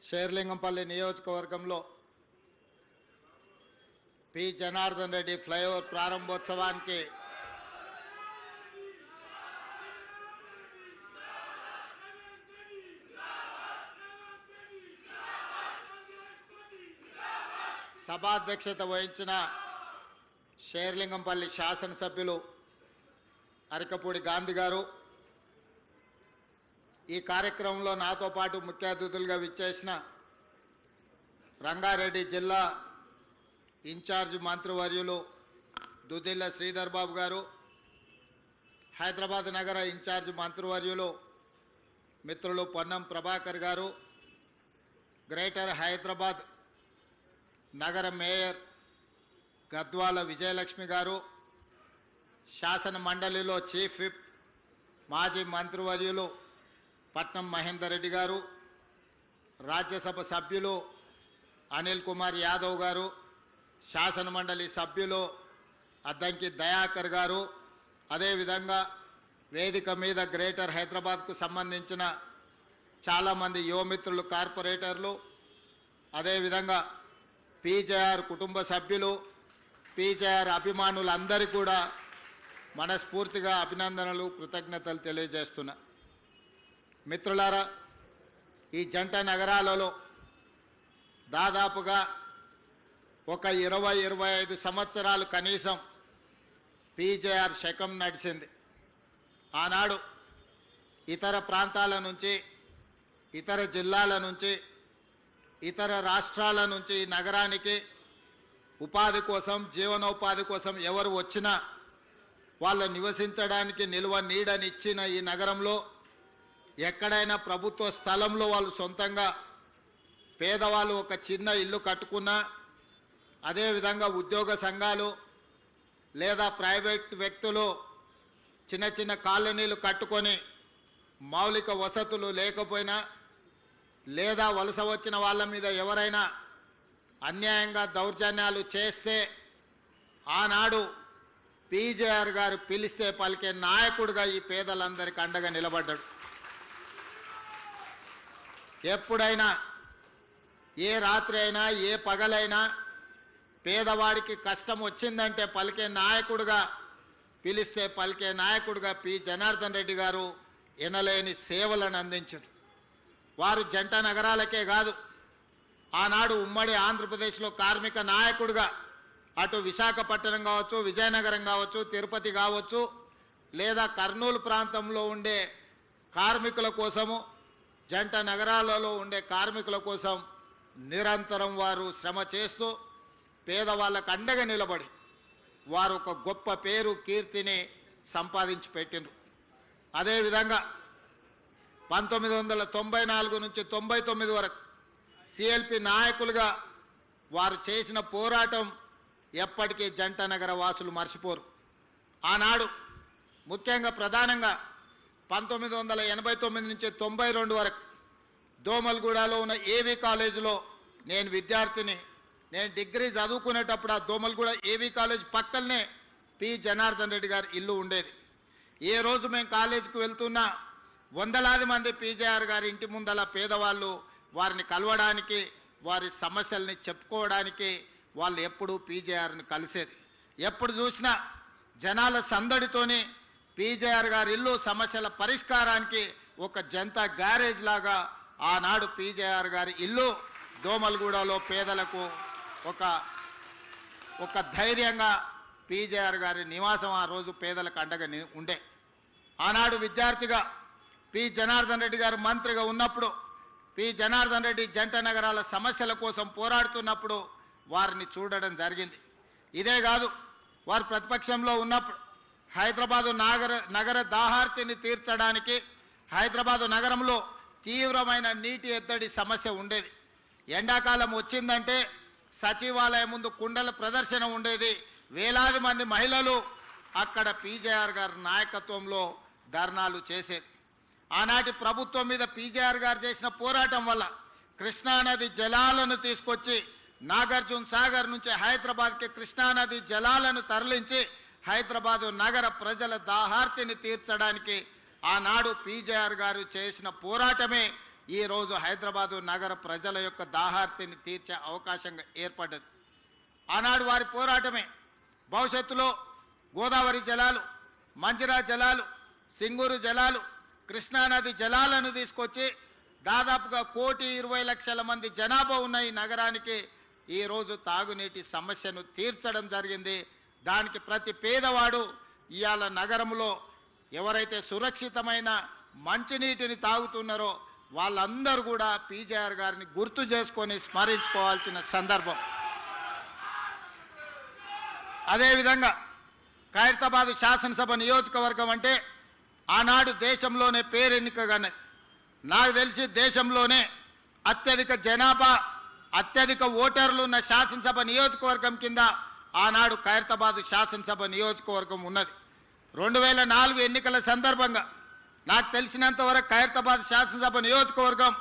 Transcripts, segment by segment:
షేర్లింగంపల్లి నియోజకవర్గంలో P Janardhan Reddy flyover ప్రారంభోత్సవానికి సభాధ్యక్షత వహించిన షేర్లింగంపల్లి శాసనసభ్యులు అరకపూడి గాంధీ గారు, ఈ కార్యక్రమంలో నాతో పాటు ముఖ్య అతిథులుగా విచ్చేసిన రంగారెడ్డి జిల్లా ఇన్ఛార్జ్ మంత్రివర్యులు దుద్దిల్ల శ్రీధర్ బాబు గారు, హైదరాబాద్ నగర ఇన్ఛార్జ్ మంత్రివర్యులు మిత్రులు పొన్నం ప్రభాకర్ గారు, గ్రేటర్ హైదరాబాద్ నగర మేయర్ గద్వాల విజయలక్ష్మి గారు, శాసన మండలిలో చీఫ్ విప్ మాజీ మంత్రివర్యులు పట్నం మహేందర్ రెడ్డి గారు, రాజ్యసభ సభ్యులు అనిల్ కుమార్ యాదవ్ గారు, శాసన మండలి సభ్యులు అద్దంకి దయాకర్ గారు, అదేవిధంగా వేదిక మీద గ్రేటర్ హైదరాబాద్కు సంబంధించిన చాలామంది యువమిత్రులు కార్పొరేటర్లు, అదేవిధంగా పీజేఆర్ కుటుంబ సభ్యులు, పీజేఆర్ అభిమానులందరికీ కూడా మనస్ఫూర్తిగా అభినందనలు కృతజ్ఞతలు తెలియజేస్తున్నా. మిత్రులారా, ఈ జంట నగరాలలో దాదాపుగా ఒక 20-25 సంవత్సరాలు కనీసం పీజేఆర్ శకం నడిచింది. ఆనాడు ఇతర ప్రాంతాల నుంచి, ఇతర జిల్లాల నుంచి, ఇతర రాష్ట్రాల నుంచి ఈ నగరానికి ఉపాధి కోసం, జీవనోపాధి కోసం ఎవరు వచ్చినా వాళ్ళు నివసించడానికి నిల్వ నీడనిచ్చిన ఈ నగరంలో ఎక్కడైనా ప్రభుత్వ స్థలంలో వాళ్ళు సొంతంగా పేదవాళ్ళు ఒక చిన్న ఇల్లు కట్టుకున్నా, అదేవిధంగా ఉద్యోగ సంఘాలు లేదా ప్రైవేట్ వ్యక్తులు చిన్న చిన్న కాలనీలు కట్టుకొని మౌలిక వసతులు లేకపోయినా, లేదా వలస వచ్చిన వాళ్ళ మీద ఎవరైనా అన్యాయంగా దౌర్జన్యాలు చేస్తే ఆనాడు పీజేఆర్ గారు పిలిస్తే పలికే నాయకుడిగా ఈ పేదలందరికీ అండగా నిలబడ్డాడు. ఎప్పుడైనా, ఏ రాత్రి అయినా, ఏ పగలైనా పేదవాడికి కష్టం వచ్చిందంటే పలికే నాయకుడిగా, పిలిస్తే పలికే నాయకుడిగా పి జనార్దన్ రెడ్డి గారు ఎనలేని సేవలను అందించారు. వారు జంట నగరాలకే కాదు, ఆనాడు ఉమ్మడి ఆంధ్రప్రదేశ్లో కార్మిక నాయకుడిగా అటు విశాఖపట్నం కావచ్చు, విజయనగరం కావచ్చు, తిరుపతి కావచ్చు, లేదా కర్నూలు ప్రాంతంలో ఉండే కార్మికుల కోసము, జంట నగరాలలో ఉండే కార్మికుల కోసం నిరంతరం వారు శ్రమ చేస్తూ పేదవాళ్ళకు అండగా నిలబడి వారు ఒక గొప్ప పేరు, కీర్తిని సంపాదించి పెట్టిండ్రు. అదేవిధంగా 1994 నుంచి 99 వరకు సిఎల్పి నాయకులుగా వారు చేసిన పోరాటం ఎప్పటికీ జంట నగర వాసులు మర్చిపోరు. ఆనాడు ముఖ్యంగా ప్రధానంగా 1989 నుంచి 92 వరకు దోమల్గూడలో ఉన్న ఏవీ కాలేజీలో నేను విద్యార్థిని, నేను డిగ్రీ చదువుకునేటప్పుడు ఆ దోమల్గూడ ఏవీ కాలేజ్ పక్కనే పి జనార్దన్ రెడ్డి గారి ఇల్లు ఉండేది. ఏ రోజు మేము కాలేజీకి వెళ్తున్నా వందలాది మంది పీజేఆర్ గారి ఇంటి ముందల పేదవాళ్ళు వారిని కలవడానికి, వారి సమస్యల్ని చెప్పుకోవడానికి వాళ్ళు ఎప్పుడూ పీజేఆర్ని కలిసేది. ఎప్పుడు చూసినా జనాల సందడితోనే పీజేఆర్ గారి ఇల్లు సమస్యల పరిష్కారానికి ఒక జనతా గ్యారేజ్ లాగా ఆనాడు పీజేఆర్ గారి ఇల్లు దోమల్గూడలో పేదలకు ఒక ధైర్యంగా పీజేఆర్ గారి నివాసం ఆ రోజు పేదలకు అండగా ఉండే. ఆనాడు విద్యార్థిగా పి జనార్దన్ రెడ్డి గారు మంత్రిగా ఉన్నప్పుడు పి జనార్దన్ రెడ్డి జంట నగరాల సమస్యల కోసం పోరాడుతున్నప్పుడు వారిని చూడడం జరిగింది. ఇదే కాదు, వారు ప్రతిపక్షంలో ఉన్నప్పుడు హైదరాబాదు నగర దాహార్తిని తీర్చడానికి హైదరాబాదు నగరంలో తీవ్రమైన నీటి ఎద్దడి సమస్య ఉండేది. ఎండాకాలం వచ్చిందంటే సచివాలయం ముందు కుండల ప్రదర్శన ఉండేది. వేలాది మంది మహిళలు అక్కడ పీజేఆర్ గారి నాయకత్వంలో ధర్నాలు చేసేది. ఆనాటి ప్రభుత్వం మీద పీజేఆర్ గారు చేసిన పోరాటం వల్ల కృష్ణానది జలాలను తీసుకొచ్చి నాగార్జున సాగర్ నుంచి హైదరాబాద్కి కృష్ణానది జలాలను తరలించి హైదరాబాదు నగర ప్రజల దాహార్తిని తీర్చడానికి ఆనాడు పీజేఆర్ గారు చేసిన పోరాటమే ఈరోజు హైదరాబాదు నగర ప్రజల యొక్క దాహార్తిని తీర్చే అవకాశంగా ఏర్పడ్డది. ఆనాడు వారి పోరాటమే భవిష్యత్తులో గోదావరి జలాలు, మంజిరా జలాలు, సింగూరు జలాలు, కృష్ణానది జలాలను తీసుకొచ్చి దాదాపుగా 1,20,00,000 మంది జనాభా ఉన్న ఈ నగరానికి ఈరోజు తాగునీటి సమస్యను తీర్చడం జరిగింది. దానికి ప్రతి పేదవాడు ఇవాళ నగరంలో ఎవరైతే సురక్షితమైన మంచినీటిని తాగుతున్నారో వాళ్ళందరూ కూడా పీజేఆర్ గారిని గుర్తు చేసుకొని స్మరించుకోవాల్సిన సందర్భం. అదేవిధంగా ఖైరతాబాద్ శాసనసభ నియోజకవర్గం అంటే ఆనాడు దేశంలోనే పేరెన్నికగానే, నాకు తెలిసి దేశంలోనే అత్యధిక జనాభా, అత్యధిక ఓటర్లు ఉన్న శాసనసభ నియోజకవర్గం కింద ఆనాడు ఖైరతాబాద్ శాసనసభ నియోజకవర్గం ఉన్నది. 2004 ఎన్నికల సందర్భంగా నాకు తెలిసినంత వరకు ఖైరతాబాద్ శాసనసభ నియోజకవర్గం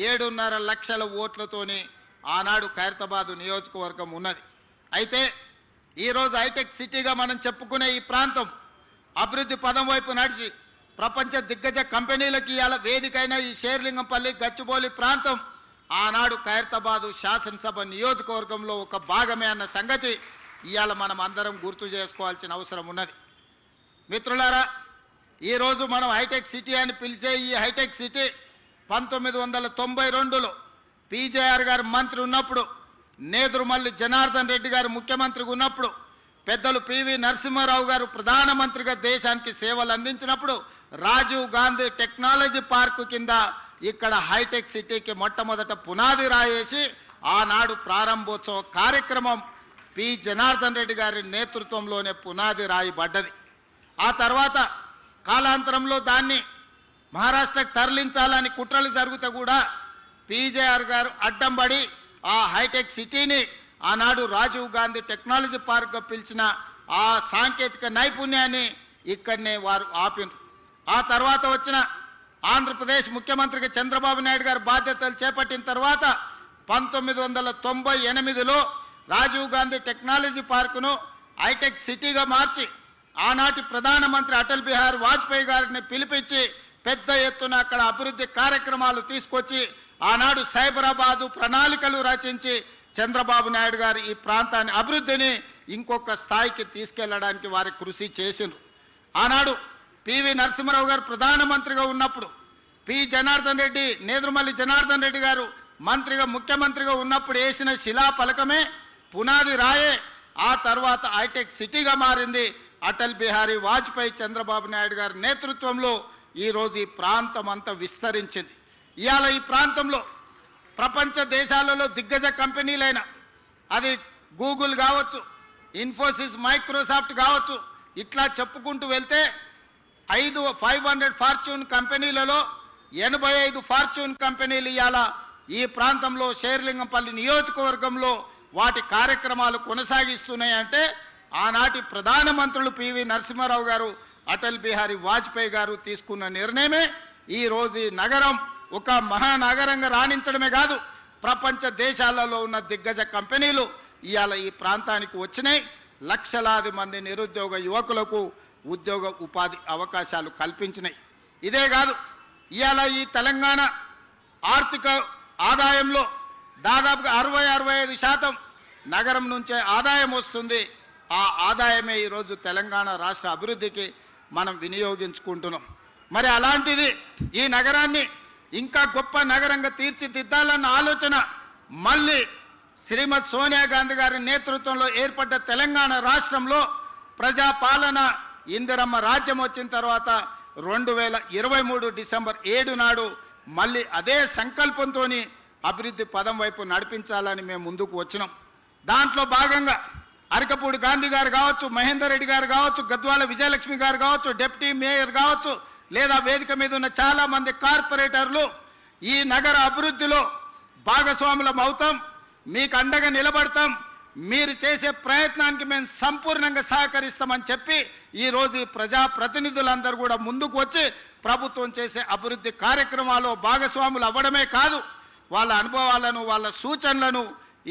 7.5 లక్షల ఓట్లతోని ఆనాడు ఖైరతాబాద్ నియోజకవర్గం ఉన్నది. అయితే ఈరోజు హైటెక్ సిటీగా మనం చెప్పుకునే ఈ ప్రాంతం అభివృద్ధి పదం వైపు నడిచి ప్రపంచ దిగ్గజ కంపెనీలకు ఇవాళ వేదికైన ఈ షేర్లింగంపల్లి, గచ్చిబౌలి ప్రాంతం ఆనాడు ఖైరతాబాదు శాసనసభ నియోజకవర్గంలో ఒక భాగమే అన్న సంగతి ఇవాళ మనం అందరం గుర్తు చేసుకోవాల్సిన అవసరం ఉన్నది. మిత్రులారా, ఈరోజు మనం హైటెక్ సిటీ అని పిలిచే ఈ హైటెక్ సిటీ 1992లో పీజేఆర్ గారు మంత్రి ఉన్నప్పుడు, నేదురుమల్లి జనార్దన్ రెడ్డి గారు ముఖ్యమంత్రిగా ఉన్నప్పుడు, పెద్దలు పివి నరసింహారావు గారు ప్రధానమంత్రిగా దేశానికి సేవలు అందించినప్పుడు రాజీవ్ గాంధీ టెక్నాలజీ పార్కు కింద ఇక్కడ హైటెక్ సిటీకి మొట్టమొదట పునాది రాయేసి ఆనాడు ప్రారంభోత్సవ కార్యక్రమం పి జనార్దన్ రెడ్డి గారి నేతృత్వంలోనే పునాది రాయబడ్డది. ఆ తర్వాత కాలాంతరంలో దాన్ని మహారాష్ట్రకు తరలించాలని కుట్రలు జరుగుతూ కూడా పీజేఆర్ గారు అడ్డంబడి ఆ హైటెక్ సిటీని ఆనాడు రాజీవ్ గాంధీ టెక్నాలజీ పార్క్గా పిలిచిన ఆ సాంకేతిక నైపుణ్యాన్ని ఇక్కడనే వారు ఆపినారు. ఆ తర్వాత వచ్చిన ఆంధ్రప్రదేశ్ ముఖ్యమంత్రిగా చంద్రబాబు నాయుడు గారు బాధ్యతలు చేపట్టిన తర్వాత 1998లో రాజీవ్ గాంధీ టెక్నాలజీ పార్కును హైటెక్ సిటీగా మార్చి ఆనాటి ప్రధానమంత్రి అటల్ బిహారీ వాజ్పేయి గారిని పిలిపించి పెద్ద ఎత్తున అక్కడ అభివృద్ధి కార్యక్రమాలు తీసుకొచ్చి ఆనాడు సైబరాబాదు ప్రణాళికలు రచించి చంద్రబాబు నాయుడు గారు ఈ ప్రాంతాన్ని అభివృద్ధిని ఇంకొక స్థాయికి తీసుకెళ్లడానికి వారి కృషి చేసిండ్రు. ఆనాడు పివి నరసింహారావు గారు ప్రధానమంత్రిగా ఉన్నప్పుడు, పి జనార్దన్ రెడ్డి, నేదురుమల్లి జనార్దన్ రెడ్డి గారు మంత్రిగా ముఖ్యమంత్రిగా ఉన్నప్పుడు వేసిన శిలాఫలకమే పునాది రాయే ఆ తర్వాత హైటెక్ సిటీగా మారింది. అటల్ బిహారీ వాజ్పేయి, చంద్రబాబు నాయుడు గారి నేతృత్వంలో ఈరోజు ఈ ప్రాంతం అంతా విస్తరించింది. ఇవాళ ఈ ప్రాంతంలో ప్రపంచ దేశాలలో దిగ్గజ కంపెనీలైన అది గూగుల్ కావచ్చు, ఇన్ఫోసిస్, మైక్రోసాఫ్ట్ కావచ్చు, ఇట్లా చెప్పుకుంటూ వెళ్తే 500 ఫార్చ్యూన్ కంపెనీలలో 85 ఫార్చ్యూన్ కంపెనీలు ఇవాళ ఈ ప్రాంతంలో షేర్లింగంపల్లి నియోజకవర్గంలో వాటి కార్యక్రమాలు కొనసాగిస్తున్నాయంటే ఆనాటి ప్రధానమంత్రులు పివి నరసింహారావు గారు, అటల్ బిహారీ వాజ్పేయి గారు తీసుకున్న నిర్ణయమే ఈ రోజు ఈ నగరం ఒక మహానగరంగా రాణించడమే కాదు, ప్రపంచ దేశాలలో ఉన్న దిగ్గజ కంపెనీలు ఇవాళ ఈ ప్రాంతానికి వచ్చినాయి. లక్షలాది మంది నిరుద్యోగ యువకులకు ఉద్యోగ ఉపాధి అవకాశాలు కల్పించినాయి. ఇదే కాదు, ఇవాళ ఈ తెలంగాణ ఆర్థిక ఆదాయంలో దాదాపుగా 60-65% నగరం నుంచే ఆదాయం వస్తుంది. ఆ ఆదాయమే ఈరోజు తెలంగాణ రాష్ట్ర అభివృద్ధికి మనం వినియోగించుకుంటున్నాం. మరి అలాంటిది ఈ నగరాన్ని ఇంకా గొప్ప నగరంగా తీర్చిదిద్దాలన్న ఆలోచన మళ్ళీ శ్రీమతి సోనియా గాంధీ గారి నేతృత్వంలో ఏర్పడ్డ తెలంగాణ రాష్ట్రంలో ప్రజాపాలన ఇందిరమ్మ రాజ్యం వచ్చిన తర్వాత 2023 డిసెంబర్ 7 నాడు మళ్ళీ అదే సంకల్పంతో అభివృద్ధి పదం వైపు నడిపించాలని మేము ముందుకు వచ్చినాం. దాంట్లో భాగంగా అరకపూడి గాంధీ గారు కావచ్చు, మహేందర్ రెడ్డి గారు కావచ్చు, గద్వాల విజయలక్ష్మి గారు కావచ్చు, డిప్యూటీ మేయర్ కావచ్చు, లేదా వేదిక మీద ఉన్న చాలా మంది కార్పొరేటర్లు ఈ నగర అభివృద్ధిలో భాగస్వాములం అవుతాం, మీకు అండగా నిలబడతాం, మీరు చేసే ప్రయత్నానికి మేము సంపూర్ణంగా సహకరిస్తామని చెప్పి ఈరోజు ఈ ప్రజాప్రతినిధులందరూ కూడా ముందుకు వచ్చి ప్రభుత్వం చేసే అభివృద్ధి కార్యక్రమాల్లో భాగస్వాములు అవ్వడమే కాదు, వాళ్ళ అనుభవాలను, వాళ్ళ సూచనలను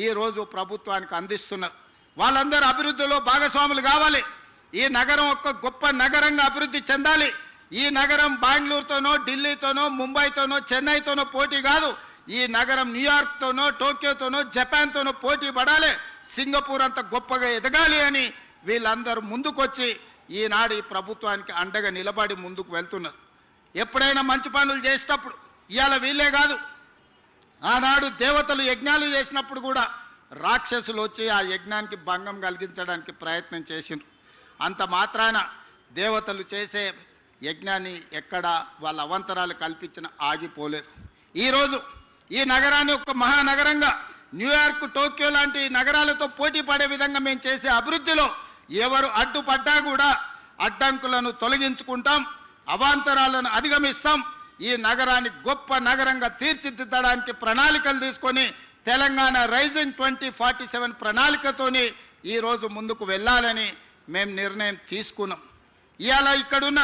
ఈరోజు ప్రభుత్వానికి అందిస్తున్నారు. వాళ్ళందరూ అభివృద్ధిలో భాగస్వాములు కావాలి. ఈ నగరం ఒక గొప్ప నగరంగా అభివృద్ధి చెందాలి. ఈ నగరం బెంగళూరుతోనో ఢిల్లీతోనో ముంబైతోనో చెన్నైతోనో పోటీ కాదు. ఈ నగరం న్యూయార్క్తోనో టోక్యోతోనో జపాన్తోనో పోటీ పడాలి, సింగపూర్ అంత గొప్పగా ఎదగాలి అని వీళ్ళందరూ ముందుకొచ్చి ఈనాడు ఈ ప్రభుత్వానికి అండగా నిలబడి ముందుకు వెళ్తున్నారు. ఎప్పుడైనా మంచి పనులు చేసేటప్పుడు ఇవాళ వీళ్ళే కాదు, ఆనాడు దేవతలు యజ్ఞాలు చేసినప్పుడు కూడా రాక్షసులు వచ్చి ఆ యజ్ఞానికి భంగం కలిగించడానికి ప్రయత్నం చేసిండ్రు. అంత మాత్రాన దేవతలు చేసే యజ్ఞాన్ని ఎక్కడ వాళ్ళ అవంతరాలు కల్పించిన ఆగిపోలేదు. ఈరోజు ఈ నగరాన్ని ఒక మహానగరంగా న్యూయార్క్ టోక్యో లాంటి నగరాలతో పోటీ పడే విధంగా మేము చేసే అభివృద్ధిలో ఎవరు అడ్డుపడ్డా కూడా అడ్డంకులను తొలగించుకుంటాం, అవాంతరాలను అధిగమిస్తాం. ఈ నగరాన్ని గొప్ప నగరంగా తీర్చిదిద్దడానికి ప్రణాళికలు తీసుకొని తెలంగాణ రైజింగ్ 2047 ప్రణాళికతోని ఈరోజు ముందుకు వెళ్ళాలని మేము నిర్ణయం తీసుకున్నాం. ఇవాళ ఇక్కడున్న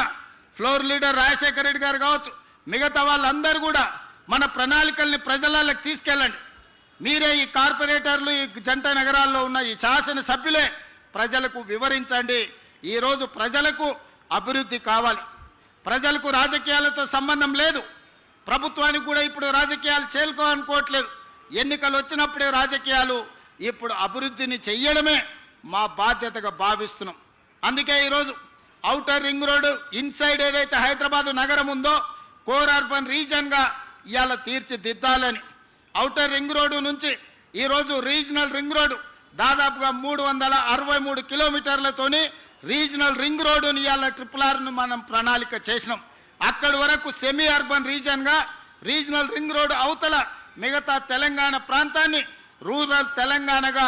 ఫ్లోర్ లీడర్ రాజశేఖర రెడ్డి గారు కావచ్చు, మిగతా వాళ్ళందరూ కూడా మన ప్రణాళికల్ని ప్రజలకు తీసుకెళ్ళండి. మీరే ఈ కార్పొరేటర్లు, ఈ జంట నగరాల్లో ఉన్న ఈ శాసనసభ్యులే ప్రజలకు వివరించండి. ఈరోజు ప్రజలకు అభివృద్ధి కావాలి, ప్రజలకు రాజకీయాలతో సంబంధం లేదు. ప్రభుత్వానికి కూడా ఇప్పుడు రాజకీయాలు చేరుకోవాలనుకోవట్లేదు. ఎన్నికలు వచ్చినప్పుడే రాజకీయాలు, ఇప్పుడు అభివృద్ధిని చెయ్యడమే మా బాధ్యతగా భావిస్తున్నాం. అందుకే ఈరోజు ఔటర్ రింగ్ రోడ్డు ఇన్సైడ్ ఏదైతే హైదరాబాద్ నగరం ఉందో కోర్ అర్బన్ రీజన్గా ఇవాళ తీర్చిదిద్దాలని, ఔటర్ రింగ్ రోడ్డు నుంచి ఈరోజు రీజనల్ రింగ్ రోడ్డు దాదాపుగా 363 కిలోమీటర్లతోని రీజనల్ రింగ్ రోడ్డుని ఇవాళ RRRను మనం ప్రణాళిక చేసినాం. అక్కడి వరకు సెమీ అర్బన్ రీజన్గా రీజనల్ రింగ్ రోడ్డు అవతల మిగతా తెలంగాణ ప్రాంతాన్ని రూరల్ తెలంగాణగా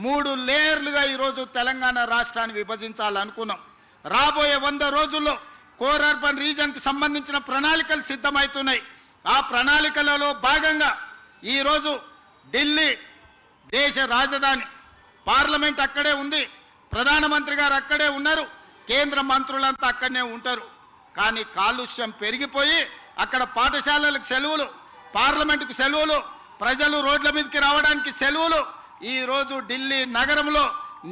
3 లేయర్లుగా ఈరోజు తెలంగాణ రాష్ట్రాన్ని విభజించాలనుకున్నాం. రాబోయే 100 రోజుల్లో కోర్ అర్బన్ రీజన్కి సంబంధించిన ప్రణాళికలు సిద్ధమవుతున్నాయి. ఆ ప్రణాళికలలో భాగంగా ఈరోజు ఢిల్లీ దేశ రాజధాని, పార్లమెంట్ అక్కడే ఉంది, ప్రధానమంత్రి గారు అక్కడే ఉన్నారు, కేంద్ర మంత్రులంతా అక్కడనే ఉంటారు. కానీ కాలుష్యం పెరిగిపోయి అక్కడ పాఠశాలలకు సెలవులు, పార్లమెంటుకు సెలవులు, ప్రజలు రోడ్ల మీదకి రావడానికి సెలవులు. ఈరోజు ఢిల్లీ నగరంలో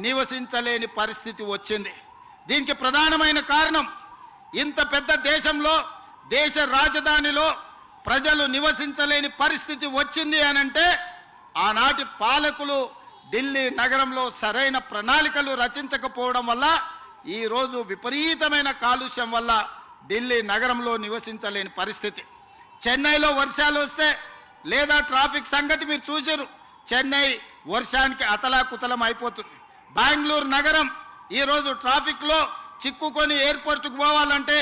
నివసించలేని పరిస్థితి వచ్చింది. దీనికి ప్రధానమైన కారణం, ఇంత పెద్ద దేశంలో దేశ రాజధానిలో ప్రజలు నివసించలేని పరిస్థితి వచ్చింది అనంటే ఆనాటి పాలకులు ఢిల్లీ నగరంలో సరైన ప్రణాళికలు రచించకపోవడం వల్ల ఈరోజు విపరీతమైన కాలుష్యం వల్ల ఢిల్లీ నగరంలో నివసించలేని పరిస్థితి. చెన్నైలో వర్షాలు వస్తే లేదా ట్రాఫిక్ సంగతి మీరు చూసారు, చెన్నై వర్షానికి అతలాకుతలం అయిపోతుంది. బెంగళూరు నగరం ఈరోజు ట్రాఫిక్లో చిక్కుకొని ఎయిర్పోర్ట్కు పోవాలంటే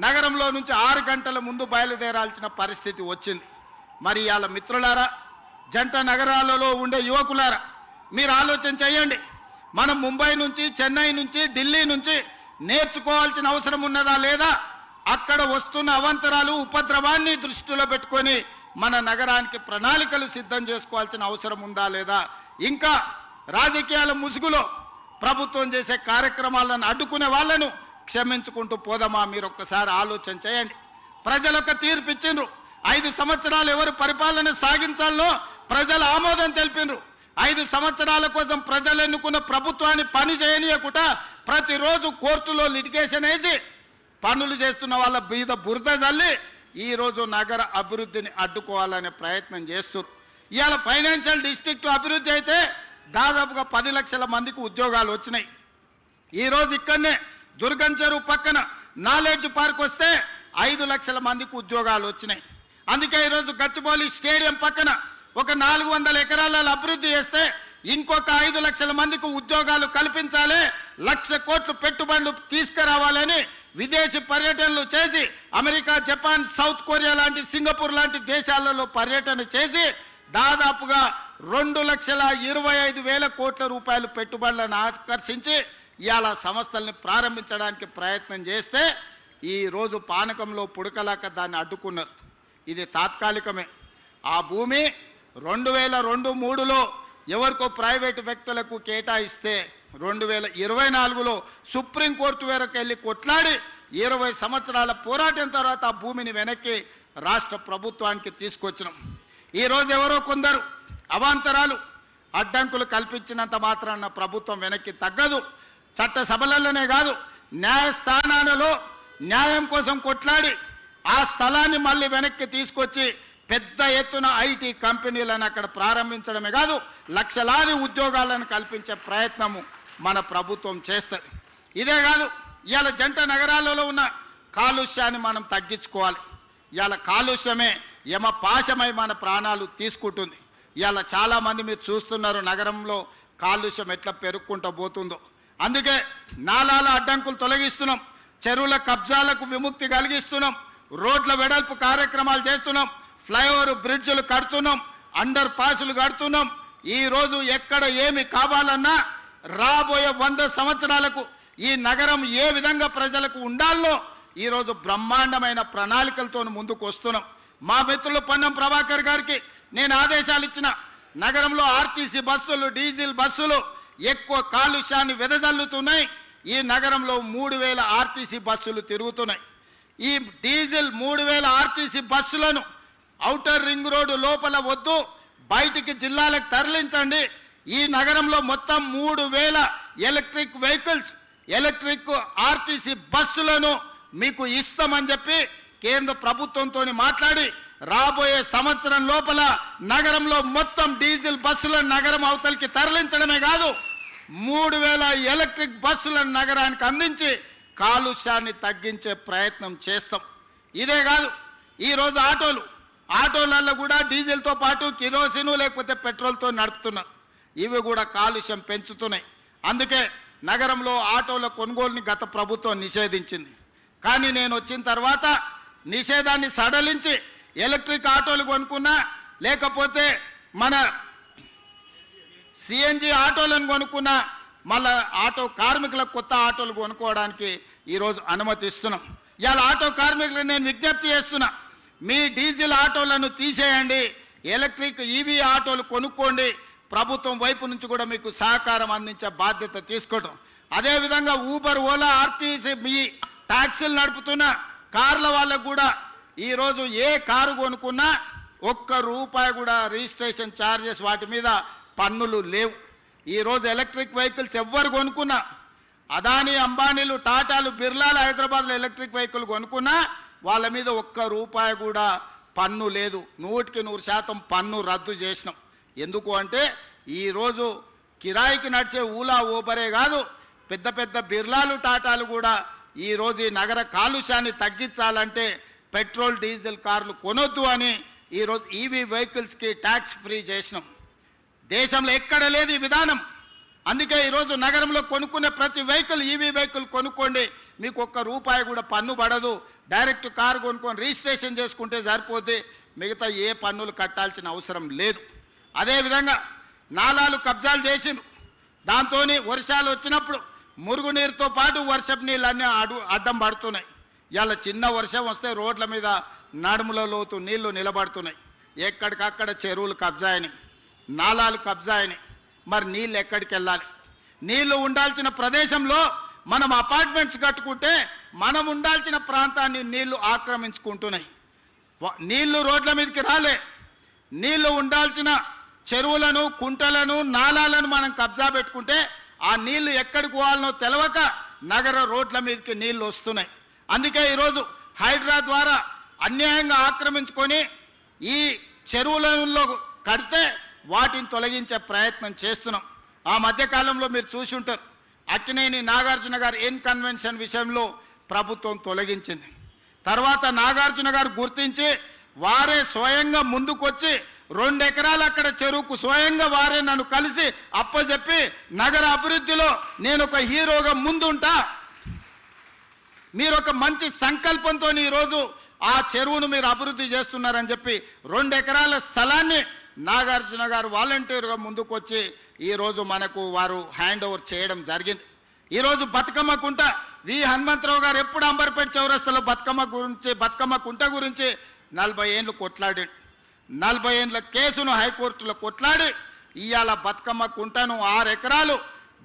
నగరంలో నుంచి 6 గంటల ముందు బయలుదేరాల్సిన పరిస్థితి వచ్చింది. మరి ఇవాళ మిత్రులారా, జంట నగరాలలో ఉండే యువకులారా, మీరు ఆలోచన చేయండి. మనం ముంబై నుంచి, చెన్నై నుంచి, ఢిల్లీ నుంచి నేర్చుకోవాల్సిన అవసరం ఉన్నదా లేదా? అక్కడ వస్తున్న అవాంతరాలు, ఉపద్రవాన్ని దృష్టిలో పెట్టుకొని మన నగరానికి ప్రణాళికలు సిద్ధం చేసుకోవాల్సిన అవసరం ఉందా లేదా? ఇంకా రాజకీయాల ముసుగులో ప్రభుత్వం చేసే కార్యక్రమాలను అడ్డుకునే వాళ్ళను క్షమించుకుంటూ పోదామా? మీరు ఒక్కసారి ఆలోచన చేయండి. ప్రజలకు తీర్పు ఇచ్చిండ్రు. 5 సంవత్సరాలు ఎవరు పరిపాలన సాగించాలో ప్రజలు ఆమోదం తెలిపిండ్రు. 5 సంవత్సరాల కోసం ప్రజలు ఎన్నుకున్న ప్రభుత్వాన్ని పని చేయనీయకుండా ప్రతిరోజు కోర్టులో లిటిగేషన్ వేసి పనులు చేస్తున్న వాళ్ళ మీద బురద జల్లి ఈరోజు నగర అభివృద్ధిని అడ్డుకోవాలనే ప్రయత్నం చేస్తున్నారు. ఇవాళ ఫైనాన్షియల్ డిస్ట్రిక్ట్ అభివృద్ధి అయితే దాదాపుగా 10 లక్షల మందికి ఉద్యోగాలు వచ్చినాయి. ఈరోజు ఇక్కడనే దుర్గం చెరువు పక్కన నాలెడ్జ్ పార్క్ వస్తే 5 లక్షల మందికి ఉద్యోగాలు వచ్చినాయి. అందుకే ఈరోజు గచ్చిబౌలి స్టేడియం పక్కన ఒక 400 ఎకరాల అభివృద్ధి చేస్తే ఇంకొక 5 లక్షల మందికి ఉద్యోగాలు కల్పించాలి, 1,00,000 కోట్లు పెట్టుబడులు తీసుకురావాలని విదేశీ పర్యటనలు చేసి అమెరికా, జపాన్, సౌత్ కొరియా లాంటి, సింగపూర్ లాంటి దేశాలలో పర్యటన చేసి దాదాపుగా 2,25,000 కోట్ల రూపాయలు పెట్టుబడులను ఆకర్షించి ఇవాళ సంస్థల్ని ప్రారంభించడానికి ప్రయత్నం చేస్తే ఈ రోజు పానకంలో పుడకలాక దాన్ని అడ్డుకున్నారు. ఇది తాత్కాలికమే. ఆ భూమి 2002-03లో ఎవరికో ప్రైవేటు వ్యక్తులకు కేటాయిస్తే 2024లో సుప్రీంకోర్టు వరకు వెళ్ళి కొట్లాడి 20 సంవత్సరాల పోరాటం తర్వాత ఆ భూమిని వెనక్కి రాష్ట్ర ప్రభుత్వానికి తీసుకొచ్చినాం. ఈరోజు ఎవరో కొందరు అవాంతరాలు, అడ్డంకులు కల్పించినంత మాత్రాన ప్రభుత్వం వెనక్కి తగ్గదు. చట్ట సభలలోనే కాదు, న్యాయస్థానాలలో న్యాయం కోసం కొట్లాడి ఆ స్థలాన్ని మళ్ళీ వెనక్కి తీసుకొచ్చి పెద్ద ఎత్తున ఐటీ కంపెనీలను అక్కడ ప్రారంభించడమే కాదు లక్షలాది ఉద్యోగాలను కల్పించే ప్రయత్నము మన ప్రభుత్వం చేస్తుంది. ఇదే కాదు ఇవాళ జంట నగరాలలో ఉన్న కాలుష్యాన్ని మనం తగ్గించుకోవాలి. ఇవాళ కాలుష్యమే యమపాశమై మన ప్రాణాలు తీసుకుంటుంది. ఇవాళ చాలా మంది మీరు చూస్తున్నారు నగరంలో కాలుష్యం ఎట్లా పెరుగుకుంటూ పోతుందో. అందుకే నాలాల అడ్డంకులు తొలగిస్తున్నాం, చెరువుల కబ్జాలకు విముక్తి కలిగిస్తున్నాం, రోడ్ల వెడల్పు కార్యక్రమాలు చేస్తున్నాం, ఫ్లైఓవర్ బ్రిడ్జ్లు కడుతున్నాం, అండర్ పాసులు కడుతున్నాం. ఈ రోజు ఎక్కడ ఏమి కావాలన్నా రాబోయే 100 సంవత్సరాలకు ఈ నగరం ఏ విధంగా ప్రజలకు ఉండాలో ఈరోజు బ్రహ్మాండమైన ప్రణాళికలతో ముందుకు వస్తున్నాం. మా మిత్రులు పొన్నం ప్రభాకర్ గారికి నేను ఆదేశాలు ఇచ్చిన నగరంలో ఆర్టీసీ బస్సులు డీజిల్ బస్సులు ఎక్కువ కాలుష్యాన్ని వెదజల్లుతున్నాయి. ఈ నగరంలో 3000 ఆర్టీసీ బస్సులు తిరుగుతున్నాయి. ఈ డీజిల్ 3000 ఆర్టీసీ బస్సులను ఔటర్ రింగ్ రోడ్డు లోపల వద్దు, బయటికి జిల్లాలకు తరలించండి. ఈ నగరంలో మొత్తం 3000 ఎలక్ట్రిక్ వెహికల్స్ ఎలక్ట్రిక్ ఆర్టీసీ బస్సులను మీకు ఇస్తామని చెప్పి కేంద్ర ప్రభుత్వంతో మాట్లాడి రాబోయే సంవత్సరం లోపల నగరంలో మొత్తం డీజిల్ బస్సులను నగరం అవతలికి తరలించడమే కాదు 3000 ఎలక్ట్రిక్ బస్సులను నగరానికి అందించి కాలుష్యాన్ని తగ్గించే ప్రయత్నం చేస్తాం. ఇదే కాదు ఈరోజు ఆటోలలో కూడా డీజిల్తో పాటు కిరోసిన్ లేకపోతే పెట్రోల్తో నడుపుతున్నారు. ఇవి కూడా కాలుష్యం పెంచుతున్నాయి. అందుకే నగరంలో ఆటోల కొనుగోలుని గత ప్రభుత్వం నిషేధించింది. కానీ నేను వచ్చిన తర్వాత నిషేధాన్ని సడలించి ఎలక్ట్రిక్ ఆటోలు కొనుక్కున్నా లేకపోతే మన సిఎన్జి ఆటోలను కొనుక్కున్నా మళ్ళా ఆటో కార్మికులకు కొత్త ఆటోలు కొనుక్కోవడానికి ఈరోజు అనుమతిస్తున్నాం. ఇవాళ ఆటో కార్మికులకు నేను విజ్ఞప్తి చేస్తున్నా, మీ డీజిల్ ఆటోలను తీసేయండి, ఎలక్ట్రిక్ ఈవీ ఆటోలు కొనుక్కోండి. ప్రభుత్వం వైపు నుంచి కూడా మీకు సహకారం అందించే బాధ్యత తీసుకోవటం. అదేవిధంగా ఊబర్ ఓలా ఆర్టీసీ మీ ట్యాక్సీలు నడుపుతున్న కార్ల వాళ్ళకు కూడా ఈరోజు ఏ కారు కొనుక్కున్నా ₹1 కూడా రిజిస్ట్రేషన్ ఛార్జెస్ వాటి మీద పన్నులు లేవు. ఈరోజు ఎలక్ట్రిక్ వెహికల్స్ ఎవ్వరు కొనుక్కున్నా అదానీ అంబానీలు టాటాలు బిర్లాలు హైదరాబాద్లో ఎలక్ట్రిక్ వెహికల్ కొనుక్కున్నా వాళ్ళ మీద ₹1 కూడా పన్ను లేదు. 100% పన్ను రద్దు చేసినాం. ఎందుకు అంటే ఈరోజు కిరాయికి నడిచే ఊలా ఊబరే కాదు పెద్ద పెద్ద బిర్లాలు టాటాలు కూడా ఈరోజు ఈ నగర కాలుష్యాన్ని తగ్గించాలంటే పెట్రోల్ డీజిల్ కార్లు కొనొద్దు అని ఈరోజు ఈవీ వెహికల్స్కి ట్యాక్స్ ఫ్రీ చేసినాం. దేశంలో ఎక్కడ లేదు ఈ విధానం. అందుకే ఈరోజు నగరంలో కొనుక్కునే ప్రతి వెహికల్ ఈవీ వెహికల్ కొనుక్కోండి, మీకు ₹1 కూడా పన్ను పడదు. డైరెక్ట్ కారు కొనుక్కొని రిజిస్ట్రేషన్ చేసుకుంటే సరిపోతే మిగతా ఏ పన్నులు కట్టాల్సిన అవసరం లేదు. అదేవిధంగా నాలాలు కబ్జాలు చేసిండ్రు. దాంతో వర్షాలు వచ్చినప్పుడు మురుగునీరుతో పాటు వర్షపు నీళ్ళన్నీ అడ్డం పడుతున్నాయి. ఇలా చిన్న వర్షం వస్తే రోడ్ల మీద నడుముల లోతు నీళ్లు నిలబడుతున్నాయి. ఎక్కడికక్కడ చెరువులు కబ్జాయని, నాలాలు కబ్జాయని. మరి నీళ్ళు ఎక్కడికి వెళ్ళాలి? నీళ్లు ఉండాల్సిన ప్రదేశంలో మనం అపార్ట్మెంట్స్ కట్టుకుంటే మనం ఉండాల్సిన ప్రాంతాన్ని నీళ్లు ఆక్రమించుకుంటున్నాయి. నీళ్లు రోడ్ల మీదకి రాలే. నీళ్లు ఉండాల్సిన చెరువులను కుంటలను నాలాలను మనం కబ్జా పెట్టుకుంటే ఆ నీళ్లు ఎక్కడికి పోవాలనో తెలవక నగర రోడ్ల మీదకి నీళ్లు వస్తున్నాయి. అందుకే ఈరోజు హైడ్రా ద్వారా అన్యాయంగా ఆక్రమించుకొని ఈ చెరువులలో కడితే వాటిని తొలగించే ప్రయత్నం చేస్తున్నాం. ఆ మధ్యకాలంలో మీరు చూసి ఉంటారు, అక్కినేని నాగార్జున గారు కన్వెన్షన్ విషయంలో ప్రభుత్వం తొలగించింది. తర్వాత నాగార్జున గారు గుర్తించి వారే స్వయంగా ముందుకొచ్చి 2 ఎకరాలు అక్కడ చెరువుకు స్వయంగా వారే నన్ను కలిసి అప్పచెప్పి నగర అభివృద్ధిలో నేను ఒక హీరోగా ముందుంటా, మీరు ఒక మంచి సంకల్పంతో ఈరోజు ఆ చెరువును మీరు అభివృద్ధి చేస్తున్నారని చెప్పి 2 ఎకరాల స్థలాన్ని నాగార్జున గారు వాలంటీర్గా ముందుకొచ్చి ఈరోజు మనకు వారు హ్యాండ్ ఓవర్ చేయడం జరిగింది. ఈరోజు బతుకమ్మ కుంట వి హనుమంతరావు గారు ఎప్పుడు అంబర్పేట చౌరస్తాలో బతుకమ్మ కుంట గురించి 40 ఏళ్ళు కొట్లాడాడు. 40 ఏళ్ళ కేసును హైకోర్టులో కొట్లాడి ఇవాళ బతుకమ్మ కుంటను 6 ఎకరాలు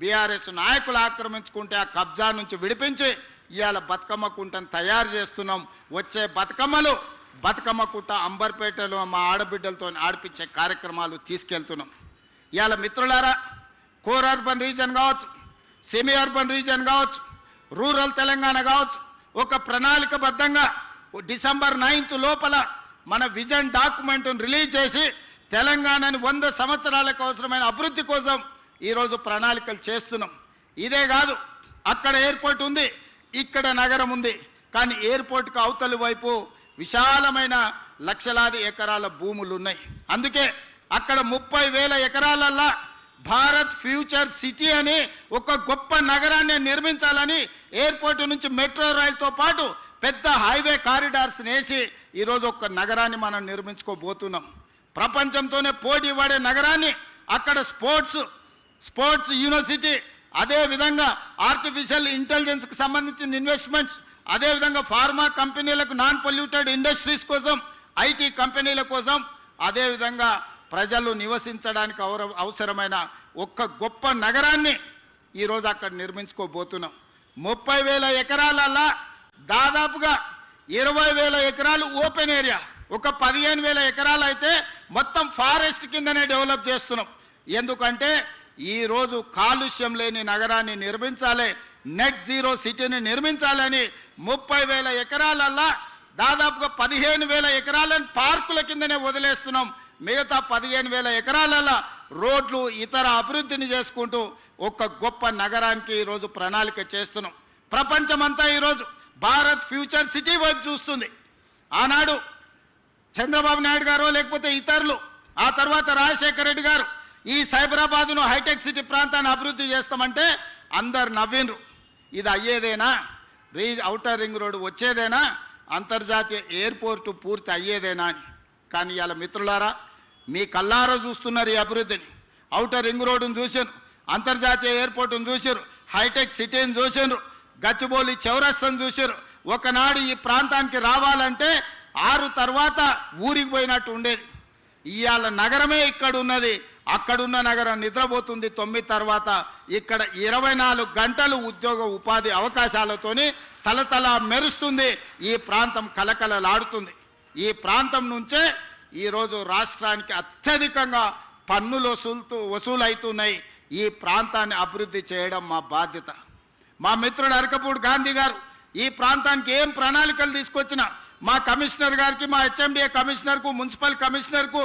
బీఆర్ఎస్ నాయకులు ఆక్రమించుకుంటే ఆ కబ్జా నుంచి విడిపించి ఇవాళ బతుకమ్మ కుంటను తయారు చేస్తున్నాం. వచ్చే బతుకమ్మ కుంట అంబర్పేటలో మా ఆడబిడ్డలతో ఆడిపించే కార్యక్రమాలు తీసుకెళ్తున్నాం. ఇవాళ మిత్రులారా, కోర్ అర్బన్ రీజన్ కావచ్చు, సెమీ అర్బన్ రీజన్ కావచ్చు, రూరల్ తెలంగాణ కావచ్చు, ఒక ప్రణాళికబద్ధంగా డిసెంబర్ 9th లోపల మన విజన్ డాక్యుమెంట్ను రిలీజ్ చేసి తెలంగాణని 100 సంవత్సరాలకు అవసరమైన అభివృద్ధి కోసం ఈరోజు ప్రణాళికలు చేస్తున్నాం. ఇదే కాదు, అక్కడ ఎయిర్పోర్ట్ ఉంది, ఇక్కడ నగరం ఉంది. కానీ ఎయిర్పోర్ట్కు అవతలి వైపు విశాలమైన లక్షలాది ఎకరాల భూములు ఉన్నాయి. అందుకే అక్కడ 30,000 ఎకరాలల్లా భారత్ ఫ్యూచర్ సిటీ అని ఒక గొప్ప నగరాన్ని నిర్మించాలని ఎయిర్పోర్ట్ నుంచి మెట్రో రైలుతో పాటు పెద్ద హైవే కారిడార్స్ వేసి ఈరోజు ఒక నగరాన్ని మనం నిర్మించుకోబోతున్నాం. ప్రపంచంతోనే పోటీ పడే నగరాన్ని అక్కడ స్పోర్ట్స్ యూనివర్సిటీ, అదే విధంగా ఆర్టిఫిషియల్ ఇంటెలిజెన్స్ కు సంబంధించిన ఇన్వెస్ట్మెంట్స్, అదే విధంగా ఫార్మా కంపెనీలకు నాన్ పొల్యూటెడ్ ఇండస్ట్రీస్ కోసం, ఐటీ కంపెనీల కోసం, అదే విధంగా ప్రజలు నివసించడానికి అవసరమైన ఒక్క గొప్ప నగరాన్ని ఈరోజు అక్కడ నిర్మించుకోబోతున్నాం. 30,000 ఎకరాలల్లా దాదాపుగా 20,000 ఎకరాలు ఓపెన్ ఏరియా, ఒక 15,000 ఎకరాలు అయితే మొత్తం ఫారెస్ట్ కిందనే డెవలప్ చేస్తున్నాం. ఎందుకంటే ఈరోజు కాలుష్యం లేని నగరాన్ని నిర్మించాలి, నెట్ జీరో సిటీని నిర్మించాలని 30,000 ఎకరాలల్లా దాదాపుగా 15,000 ఎకరాలను పార్కుల కిందనే వదిలేస్తున్నాం. మిగతా 15,000 ఎకరాలలో రోడ్లు ఇతర అభివృద్ధిని చేసుకుంటూ ఒక గొప్ప నగరానికి ఈరోజు ప్రణాళిక చేస్తున్నాం. ప్రపంచమంతా ఈరోజు భారత్ ఫ్యూచర్ సిటీ వైపు చూస్తుంది. ఆనాడు చంద్రబాబు నాయుడు గారు లేకపోతే ఇతరులు, ఆ తర్వాత రాజశేఖర రెడ్డి గారు ఈ సైబరాబాద్ను హైటెక్ సిటీ ప్రాంతాన్ని అభివృద్ధి చేస్తామంటే అందరు నవ్విండ్రు. ఇది అయ్యేదేనా? ఔటర్ రింగ్ రోడ్డు వచ్చేదేనా? అంతర్జాతీయ ఎయిర్పోర్టు పూర్తి అయ్యేదేనా అని. కానీ ఇవాళ మిత్రులారా, మీ కల్లారా చూస్తున్నారు ఈ అభివృద్ధిని. ఔటర్ రింగ్ రోడ్డును చూసారు, అంతర్జాతీయ ఎయిర్పోర్టును చూసారు, హైటెక్ సిటీని చూసారు, గచ్చిబౌలి చౌరస్తాను చూసారు. ఒకనాడు ఈ ప్రాంతానికి రావాలంటే 6 తర్వాత ఊరికి పోయినట్టు ఉండేది. ఇవాళ నగరమే ఇక్కడ ఉన్నది, అక్కడున్న నగరం నిద్రపోతుంది 9 తర్వాత. ఇక్కడ 24 గంటలు ఉద్యోగ ఉపాధి అవకాశాలతోని తలతల మెరుస్తుంది. ఈ ప్రాంతం కలకలలాడుతుంది. ఈ ప్రాంతం నుంచే ఈరోజు రాష్ట్రానికి అత్యధికంగా పన్నులు వసూలవుతున్నాయి. ఈ ప్రాంతాన్ని అభివృద్ధి చేయడం మా బాధ్యత. మా మిత్రుడు అరకపూడి గాంధీ గారు ఈ ప్రాంతానికి ఏం ప్రణాళికలు తీసుకొచ్చినా మా కమిషనర్ గారికి, మా హెచ్ఎండిఏ కమిషనర్కు, మున్సిపల్ కమిషనర్కు,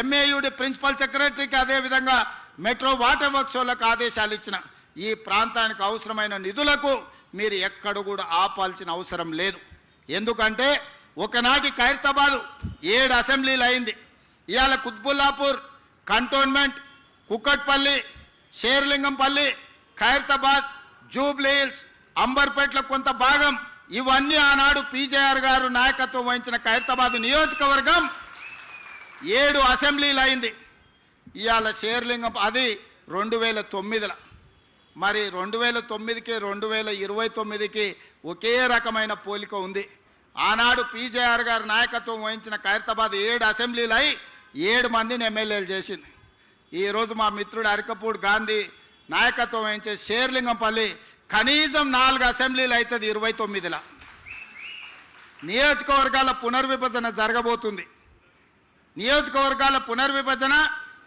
ఎంఏయుడి ప్రిన్సిపల్ సెక్రటరీకి, అదేవిధంగా మెట్రో వాటర్ వర్క్స్ వాళ్ళకు ఆదేశాలు ఇచ్చిన ఈ ప్రాంతానికి అవసరమైన నిధులకు మీరు ఎక్కడ కూడా ఆపాల్సిన అవసరం లేదు. ఎందుకంటే ఒకనాటి ఖైరతాబాదు 7 అసెంబ్లీలు అయింది. ఇవాళ Quthbullapur, Cantonment, Kukatpally, Serilingampally, Khairatabad, Jubilee Hills, అంబర్పేటలో కొంత భాగం, ఇవన్నీ ఆనాడు పీజేఆర్ గారు నాయకత్వం వహించిన ఖైరతాబాద్ నియోజకవర్గం 7 అసెంబ్లీలు అయింది. ఇవాళ షేర్లింగం అది 2009లో. మరి 2009కి 2029కి ఒకే రకమైన పోలిక ఉంది. ఆనాడు పీజేఆర్ గారు నాయకత్వం వహించిన ఖైరతాబాద్ 7 అసెంబ్లీలు అయి 7 మందిని ఎమ్మెల్యేలు చేసింది. ఈరోజు మా మిత్రుడు అరకపూడి గాంధీ నాయకత్వం వహించే షేర్లింగంపల్లి కనీసం 4 అసెంబ్లీలు అవుతుంది 29లో. నియోజకవర్గాల పునర్విభజన జరగబోతుంది. నియోజకవర్గాల పునర్విభజన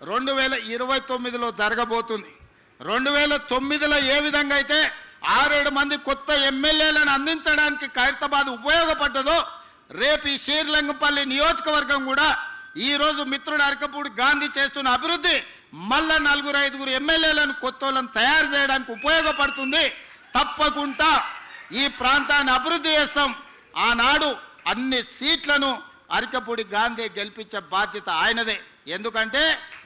2029లో జరగబోతుంది. 2009లో ఏ విధంగా అయితే 6-7 మంది కొత్త ఎమ్మెల్యేలను అందించడానికి ఖైరతాబాద్ ఉపయోగపడ్డదో, రేపు ఈ షేర్లింగంపల్లి నియోజకవర్గం కూడా ఈరోజు మిత్రుడు అరకపూడి గాంధీ చేస్తున్న అభివృద్ధి మళ్ళా 4-5 ఎమ్మెల్యేలను కొత్తలను తయారు చేయడానికి ఉపయోగపడుతుంది. తప్పకుండా ఈ ప్రాంతాన్ని అభివృద్ధి చేస్తాం. ఆనాడు అన్ని సీట్లను అరకపూడి గాంధీ గెలిపించే బాధ్యత ఆయనదే. ఎందుకంటే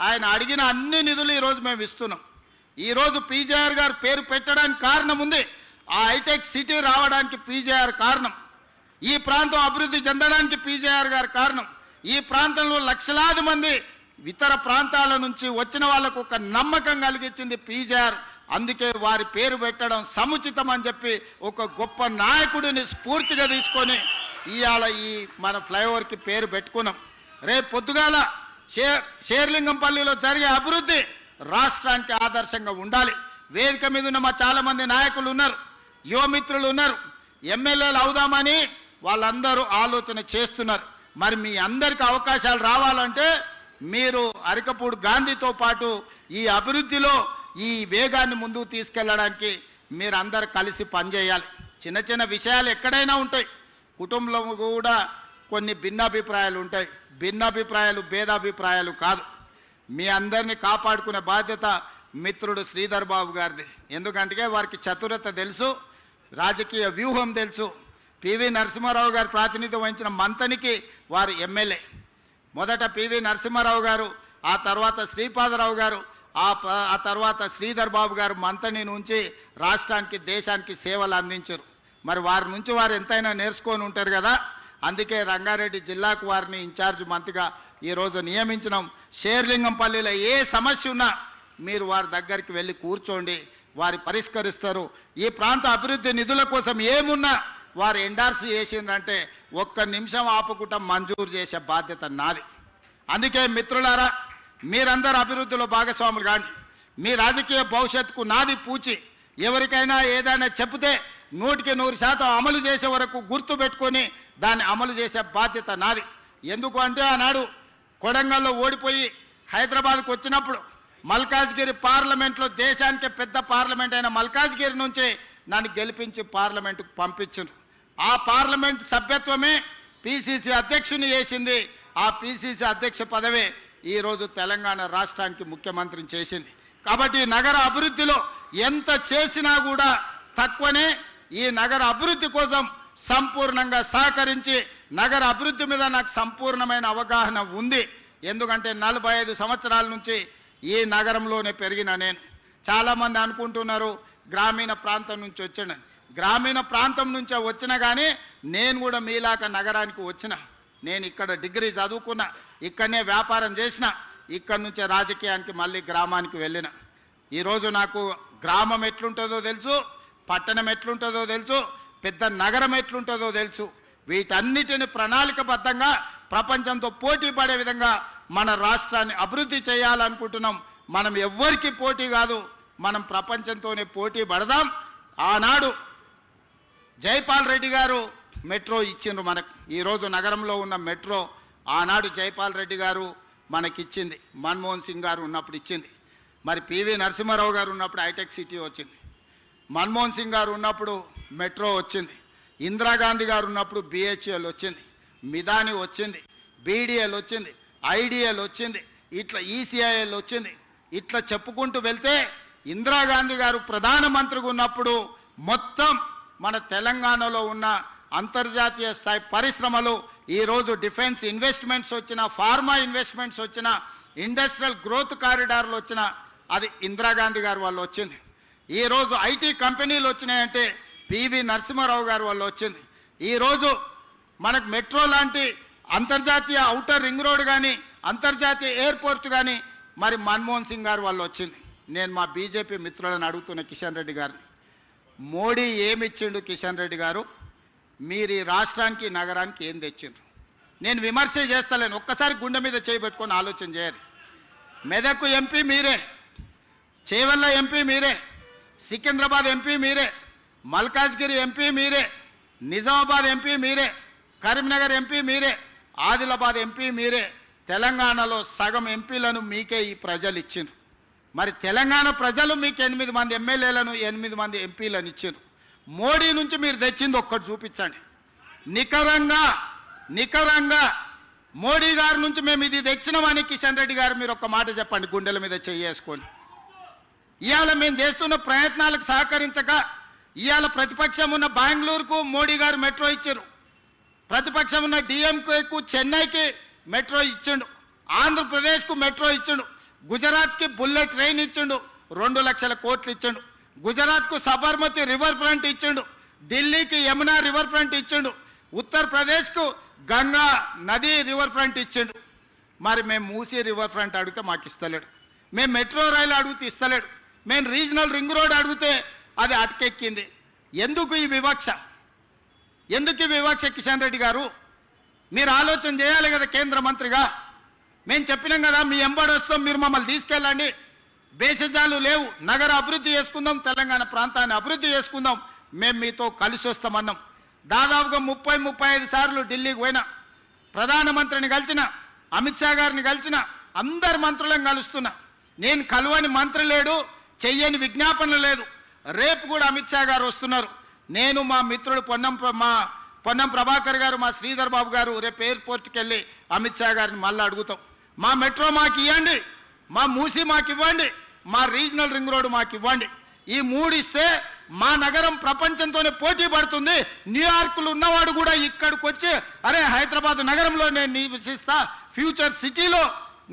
ఆయన అడిగిన అన్ని నిధులు ఈరోజు మేము ఇస్తున్నాం. ఈరోజు పీజేఆర్ గారు పేరు పెట్టడానికి కారణం ఉంది. ఆ హైటెక్ సిటీ రావడానికి పీజేఆర్ కారణం. ఈ ప్రాంతం అభివృద్ధి చెందడానికి పీజేఆర్ గారు కారణం. ఈ ప్రాంతంలో లక్షలాది మంది ఇతర ప్రాంతాల నుంచి వచ్చిన వాళ్ళకు ఒక నమ్మకం కలిగించింది పీజేఆర్. అందుకే వారి పేరు పెట్టడం సముచితం అని చెప్పి ఒక గొప్ప నాయకుడిని స్ఫూర్తిగా తీసుకొని ఇవాళ ఈ మన ఫ్లైఓవర్కి పేరు పెట్టుకున్నాం. రేపు పొద్దుగాల షేర్లింగంపల్లిలో జరిగే అభివృద్ధి రాష్ట్రానికి ఆదర్శంగా ఉండాలి. వేదిక మీద ఉన్న మా చాలా మంది నాయకులు ఉన్నారు, యువమిత్రులు ఉన్నారు, ఎమ్మెల్యేలు అవుదామని వాళ్ళందరూ ఆలోచన చేస్తున్నారు. మరి మీ అందరికీ అవకాశాలు రావాలంటే మీరు అరకపూడి గాంధీతో పాటు ఈ అభివృద్ధిలో ఈ వేగాన్ని ముందుకు తీసుకెళ్లడానికి మీరందరూ కలిసి పనిచేయాలి. చిన్న చిన్న విషయాలు ఎక్కడైనా ఉంటాయి. కుటుంబంలో కూడా కొన్ని భిన్నాభిప్రాయాలు ఉంటాయి. భిన్నాభిప్రాయాలు భేదాభిప్రాయాలు కాదు. మీ అందరినీ కాపాడుకునే బాధ్యత మిత్రుడు శ్రీధర్ బాబు గారిది. ఎందుకంటే వారికి చతురత తెలుసు, రాజకీయ వ్యూహం తెలుసు. పివి నరసింహారావు గారు ప్రాతినిధ్యం వహించిన మంతనికి వారు ఎమ్మెల్యే. మొదట పివి నరసింహారావు గారు, ఆ తర్వాత శ్రీపాదరావు గారు, ఆ తర్వాత శ్రీధర్ బాబు గారు మంతని నుంచి రాష్ట్రానికి దేశానికి సేవలు అందించారు. మరి వారి నుంచి వారు ఎంతైనా నేర్చుకొని ఉంటారు కదా. అందుకే రంగారెడ్డి జిల్లాకు వారిని ఇన్ఛార్జ్ మంత్రిగా ఈరోజు నియమించినాం. షేర్లింగంపల్లిలో ఏ సమస్య ఉన్నా మీరు వారి దగ్గరికి వెళ్ళి కూర్చోండి, వారి పరిష్కరిస్తారు. ఈ ప్రాంత అభివృద్ధి నిధుల కోసం ఏమున్నా వారు ఎండార్స్ చేసిందంటే ఒక్క నిమిషం ఆపుకుంటా మంజూరు చేసే బాధ్యత నాది. అందుకే మిత్రులారా, మీరందరూ అభివృద్ధిలో భాగస్వాములు కాండి. మీ రాజకీయ భవిష్యత్తుకు నాది పూచి. ఎవరికైనా ఏదైనా చెప్తే 100% అమలు చేసే వరకు గుర్తు పెట్టుకొని దాన్ని అమలు చేసే బాధ్యత నాది. ఎందుకు అంటే ఆనాడు కొడంగల్లో ఓడిపోయి హైదరాబాద్కు వచ్చినప్పుడు మల్కాజ్గిరి పార్లమెంట్లో, దేశానికి పెద్ద పార్లమెంట్ అయిన మల్కాజ్గిరి నుంచి నన్ను గెలిపించి పార్లమెంటుకు పంపించారు. ఆ పార్లమెంట్ సభ్యత్వమే పిసిసి అధ్యక్షుని చేసింది. ఆ పిసిసి అధ్యక్ష పదవే ఈరోజు తెలంగాణ రాష్ట్రానికి ముఖ్యమంత్రిని చేసింది. కాబట్టి నగర అభివృద్ధిలో ఎంత చేసినా కూడా తక్కువనే. ఈ నగర అభివృద్ధి కోసం సంపూర్ణంగా సహకరించి, నగర అభివృద్ధి మీద నాకు సంపూర్ణమైన అవగాహన ఉంది. ఎందుకంటే 45 సంవత్సరాల నుంచి ఈ నగరంలోనే పెరిగిన నేను. చాలామంది అనుకుంటున్నారు గ్రామీణ ప్రాంతం నుంచి వచ్చాను. గ్రామీణ ప్రాంతం నుంచే వచ్చినా కానీ నేను కూడా మీలాక నగరానికి వచ్చిన. నేను ఇక్కడ డిగ్రీ చదువుకున్నా, ఇక్కడనే వ్యాపారం చేసిన, ఇక్కడి నుంచే రాజకీయానికి మళ్ళీ గ్రామానికి వెళ్ళిన. ఈరోజు నాకు గ్రామం ఎట్లుంటుందో తెలుసు, పట్టణం ఎట్లుంటుందో తెలుసు, పెద్ద నగరం ఎట్లుంటుందో తెలుసు. వీటన్నిటిని ప్రణాళికబద్ధంగా ప్రపంచంతో పోటీ పడే విధంగా మన రాష్ట్రాన్ని అభివృద్ధి చేయాలనుకుంటున్నాం. మనం ఎవ్వరికి పోటీ కాదు, మనం ప్రపంచంతోనే పోటీ పడదాం. ఆనాడు జైపాల్ రెడ్డి గారు మెట్రో ఇచ్చిండ్రు మనకు. ఈరోజు నగరంలో ఉన్న మెట్రో ఆనాడు జైపాల్ రెడ్డి గారు మనకిచ్చింది. మన్మోహన్ సింగ్ గారు ఉన్నప్పుడు ఇచ్చింది. మరి పివి నరసింహారావు గారు ఉన్నప్పుడు హైటెక్ సిటీ వచ్చింది. మన్మోహన్ సింగ్ గారు ఉన్నప్పుడు మెట్రో వచ్చింది. ఇందిరాగాంధీ గారు ఉన్నప్పుడు బిహెచ్ఎల్ వచ్చింది, మిదాని వచ్చింది, బీడీఎల్ వచ్చింది, ఐడిఎల్ వచ్చింది, ఇట్లా ఈసీఐఎల్ వచ్చింది. ఇట్లా చెప్పుకుంటూ వెళ్తే ఇందిరాగాంధీ గారు ప్రధానమంత్రిగా ఉన్నప్పుడు మొత్తం మన తెలంగాణలో ఉన్న అంతర్జాతీయ స్థాయి పరిశ్రమలు, ఈరోజు డిఫెన్స్ ఇన్వెస్ట్మెంట్స్ వచ్చిన, ఫార్మా ఇన్వెస్ట్మెంట్స్ వచ్చిన, ఇండస్ట్రియల్ గ్రోత్ కారిడార్లు వచ్చిన, అది ఇందిరాగాంధీ గారు వల్ల వచ్చింది. ఈరోజు ఐటీ కంపెనీలు వచ్చినాయంటే పివి నరసింహారావు గారు వల్ల వచ్చింది. ఈరోజు మనకు మెట్రో లాంటి అంతర్జాతీయ ఔటర్ రింగ్ రోడ్ కానీ, అంతర్జాతీయ ఎయిర్పోర్ట్ కానీ మరి మన్మోహన్ సింగ్ గారు వల్ల వచ్చింది. నేను మా బీజేపీ మిత్రులను అడుగుతున్న కిషన్ రెడ్డి గారిని, మోడీ ఏమిచ్చిండు కిషన్ రెడ్డి గారు? మీరు ఈ రాష్ట్రానికి నగరానికి ఏం తెచ్చిండ్రు? నేను విమర్శ చేస్తలేను, ఒక్కసారి గుండె మీద చేయబెట్టుకొని ఆలోచన చేయాలి. మెదక్ ఎంపీ మీరే, చేవెళ్ళ ఎంపీ మీరే, సికింద్రాబాద్ ఎంపీ మీరే, మల్కాజ్గిరి ఎంపీ మీరే, నిజామాబాద్ ఎంపీ మీరే, కరీంనగర్ ఎంపీ మీరే, ఆదిలాబాద్ ఎంపీ మీరే. తెలంగాణలో సగం ఎంపీలను మీకే ఈ ప్రజలు ఇచ్చిండ్రు. మరి తెలంగాణ ప్రజలు మీకు 8 మంది ఎమ్మెల్యేలను, 8 మంది ఎంపీలను ఇచ్చిండ్రు. మోడీ నుంచి మీరు తెచ్చింది ఒక్కటి చూపించండి. నికరంగా మోడీ గారి నుంచి మేము ఇది తెచ్చినామని కిషన్ రెడ్డి గారు మీరు ఒక్క మాట చెప్పండి, గుండెల మీద చేసుకొని. ఇవాళ మేము చేస్తున్న ప్రయత్నాలకు సహకరించక ఇవాళ ప్రతిపక్షం ఉన్న బెంగళూరుకు మోడీ గారు మెట్రో ఇచ్చారు, ప్రతిపక్షం ఉన్న డిఎంకేకు చెన్నైకి మెట్రో ఇచ్చిండు, ఆంధ్రప్రదేశ్కు మెట్రో ఇచ్చిండు, గుజరాత్కి బుల్లెట్ ట్రైన్ ఇచ్చిండు, 2 లక్షల కోట్లు ఇచ్చిండు, గుజరాత్కు సబర్మతి రివర్ ఫ్రంట్ ఇచ్చిండు, ఢిల్లీకి యమునా రివర్ ఫ్రంట్ ఇచ్చిండు, ఉత్తరప్రదేశ్కు గంగా నది రివర్ ఫ్రంట్ ఇచ్చిండు. మరి మేము మూసీ రివర్ ఫ్రంట్ అడిగితే మాకు ఇస్తలేడు, మేము మెట్రో రైలు అడిగితే ఇస్తలేడు, మేము రీజనల్ రింగ్ రోడ్ అడిగితే అది అటకెక్కింది. ఎందుకు ఈ వివక్ష? కిషన్ రెడ్డి గారు మీరు ఆలోచన చేయాలి కదా కేంద్ర మంత్రిగా. మేము చెప్పినాం కదా, మీ ఎంబడి వస్తాం, మీరు మమ్మల్ని తీసుకెళ్ళండి, భేషజాలు లేవు, నగర అభివృద్ధి చేసుకుందాం, తెలంగాణ ప్రాంతాన్ని అభివృద్ధి చేసుకుందాం, మేము మీతో కలిసి వస్తామన్నాం. దాదాపుగా 30-35 సార్లు ఢిల్లీకి పోయినా, ప్రధానమంత్రిని కలిసిన, అమిత్ షా గారిని కలిసిన, అందరు మంత్రులను కలుస్తున్నా. నేను కలువని మంత్రి లేడు, చెయ్యని విజ్ఞాపన లేదు. రేపు కూడా అమిత్ షా గారు వస్తున్నారు. నేను మా మిత్రుడు పొన్నం ప్రభాకర్ గారు, మా శ్రీధర్ బాబు గారు రేపు ఎయిర్పోర్ట్కి వెళ్ళి అమిత్ షా గారిని మళ్ళీ అడుగుతాం. మా మెట్రో మాకు ఇవ్వండి, మా మూసి మాకు ఇవ్వండి, మా రీజనల్ రింగ్ రోడ్ మాకు ఇవ్వండి. ఈ మూడు ఇస్తే మా నగరం ప్రపంచంతోనే పోటీ పడుతుంది. న్యూయార్క్లో ఉన్నవాడు కూడా ఇక్కడికి వచ్చి అరే హైదరాబాద్ నగరంలో నేను నివసిస్తా, ఫ్యూచర్ సిటీలో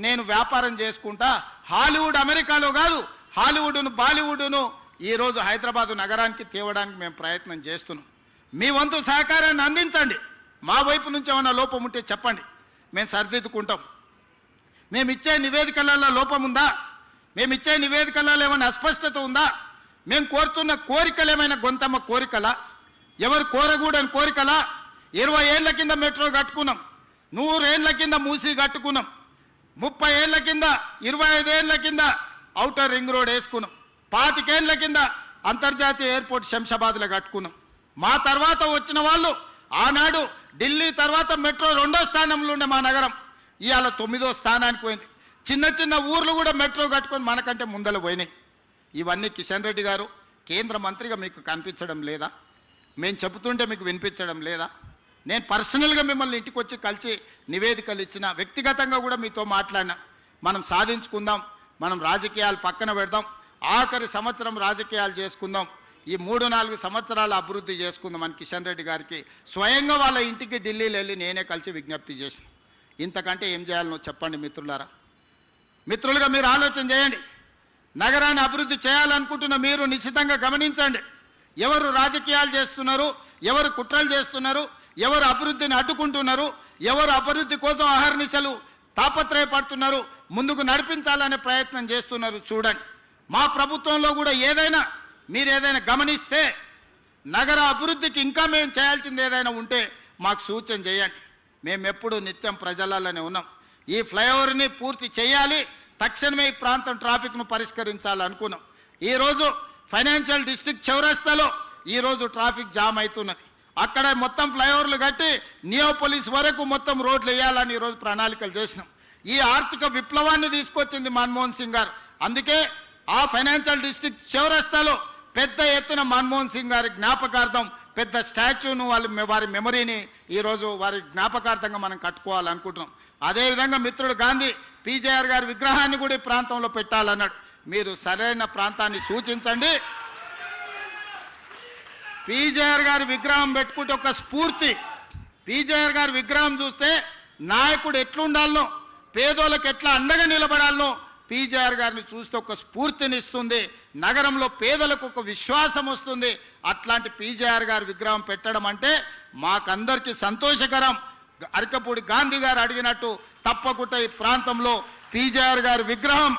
నేను వ్యాపారం చేసుకుంటా, హాలీవుడ్ అమెరికాలో కాదు, హాలీవుడ్ను బాలీవుడ్ను ఈరోజు హైదరాబాద్ నగరానికి తేవడానికి మేము ప్రయత్నం చేస్తున్నాం. మీ వంతు సహకారాన్ని అందించండి. మా వైపు నుంచి ఏమైనా లోపం ఉంటే చెప్పండి, మేము సరిదిద్దుకుంటాం. మేమిచ్చే నివేదికలలో లోపం ఉందా, మేమిచ్చే నివేదికలలో ఏమైనా అస్పష్టత ఉందా, మేము కోరుతున్న కోరికలు ఏమైనా గొంతమ్మ కోరికలా, ఎవరు కోరకూడని కోరికలా? 20 ఏళ్ల కింద మెట్రో కట్టుకున్నాం, 100 ఏళ్ల కింద మూసి కట్టుకున్నాం, 30 ఏళ్ల కింద 25 ఏళ్ల కింద ఔటర్ రింగ్ రోడ్ వేసుకున్నాం, 25 ఏళ్ల కింద అంతర్జాతీయ ఎయిర్పోర్ట్ శంషాబాద్లో కట్టుకున్నాం. మా తర్వాత వచ్చిన వాళ్ళు ఆనాడు ఢిల్లీ తర్వాత మెట్రో 2వ స్థానంలో ఉండే మా నగరం ఇవాళ 9వ స్థానానికి పోయింది. చిన్న చిన్న ఊర్లు కూడా మెట్రో కట్టుకొని మనకంటే ముందర పోయినాయి. ఇవన్నీ కిషన్ రెడ్డి గారు కేంద్ర మంత్రిగా మీకు కనిపించడం లేదా? మేము చెబుతుంటే మీకు వినిపించడం లేదా? నేను పర్సనల్గా మిమ్మల్ని ఇంటికి వచ్చి కలిసి నివేదికలు ఇచ్చిన, వ్యక్తిగతంగా కూడా మీతో మాట్లాడినా. మనం సాధించుకుందాం, మనం రాజకీయాలు పక్కన పెడదాం, ఆఖరి సంవత్సరం రాజకీయాలు చేసుకుందాం, ఈ 3-4 సంవత్సరాల అభివృద్ధి చేసుకుందాం అని కిషన్ రెడ్డి గారికి స్వయంగా వాళ్ళ ఇంటికి ఢిల్లీలో వెళ్ళి నేనే కలిసి విజ్ఞప్తి చేసిన. ఇంతకంటే ఏం చేయాలనో చెప్పండి మిత్రులారా. మిత్రులుగా మీరు ఆలోచన చేయండి. నగరాన్ని అభివృద్ధి చేయాలనుకుంటున్న మీరు నిశ్చితంగా గమనించండి. ఎవరు రాజకీయాలు చేస్తున్నారు, ఎవరు కుట్రలు చేస్తున్నారు, ఎవరు అభివృద్ధిని అడ్డుకుంటున్నారు, ఎవరు అభివృద్ధి కోసం అహర్నిశలు తాపత్రయపడుతున్నారు, ముందుకు నడిపించాలనే ప్రయత్నం చేస్తున్నారు చూడండి. మా ప్రభుత్వంలో కూడా మీరు ఏదైనా గమనిస్తే నగర అభివృద్ధికి ఇంకా మేము చేయాల్సింది ఏదైనా ఉంటే మాకు సూచన చేయండి. మేము ఎప్పుడు నిత్యం ప్రజలలోనే ఉన్నాం. ఈ ఫ్లైఓవర్ని పూర్తి చేయాలి, తక్షణమే ఈ ప్రాంతం ట్రాఫిక్ను పరిష్కరించాలనుకున్నాం. ఈరోజు ఫైనాన్షియల్ డిస్ట్రిక్ట్ చౌరస్తాలో ఈరోజు ట్రాఫిక్ జామ్ అవుతున్నది. అక్కడ మొత్తం ఫ్లైఓవర్లు కట్టి నియోపోలిస్ వరకు మొత్తం రోడ్లు వేయాలని ఈరోజు ప్రణాళికలు చేసినాం. ఈ ఆర్థిక విప్లవాన్ని తీసుకొచ్చింది మన్మోహన్ సింగ్ గారు. అందుకే ఆ ఫైనాన్షియల్ డిస్ట్రిక్ట్ చౌరస్తాలో పెద్ద ఎత్తున మన్మోహన్ సింగ్ గారి జ్ఞాపకార్థం పెద్ద స్టాచ్యూను వారి మెమరీని ఈరోజు వారి జ్ఞాపకార్థంగా మనం కట్టుకోవాలనుకుంటున్నాం. అదేవిధంగా మిత్రుడు గాంధీ పీజేఆర్ గారి విగ్రహాన్ని కూడా ఈ ప్రాంతంలో పెట్టాలన్నాడు. మీరు సరైన ప్రాంతాన్ని సూచించండి. పీజేఆర్ గారి విగ్రహం పెట్టుకుంటే ఒక స్ఫూర్తి. పీజేఆర్ గారి విగ్రహం చూస్తే నాయకుడు ఎట్లుండాలనో, పేదోళ్ళకి ఎట్లా అండగా నిలబడాలనో పీజేఆర్ గారిని చూస్తే ఒక స్ఫూర్తినిస్తుంది. నగరంలో పేదలకు ఒక విశ్వాసం వస్తుంది. అట్లాంటి పీజేఆర్ గారి విగ్రహం పెట్టడం అంటే మాకందరికీ సంతోషకరం. అరకపూడి గాంధీ గారు అడిగినట్టు తప్పకుండా ఈ ప్రాంతంలో పీజేఆర్ గారి విగ్రహం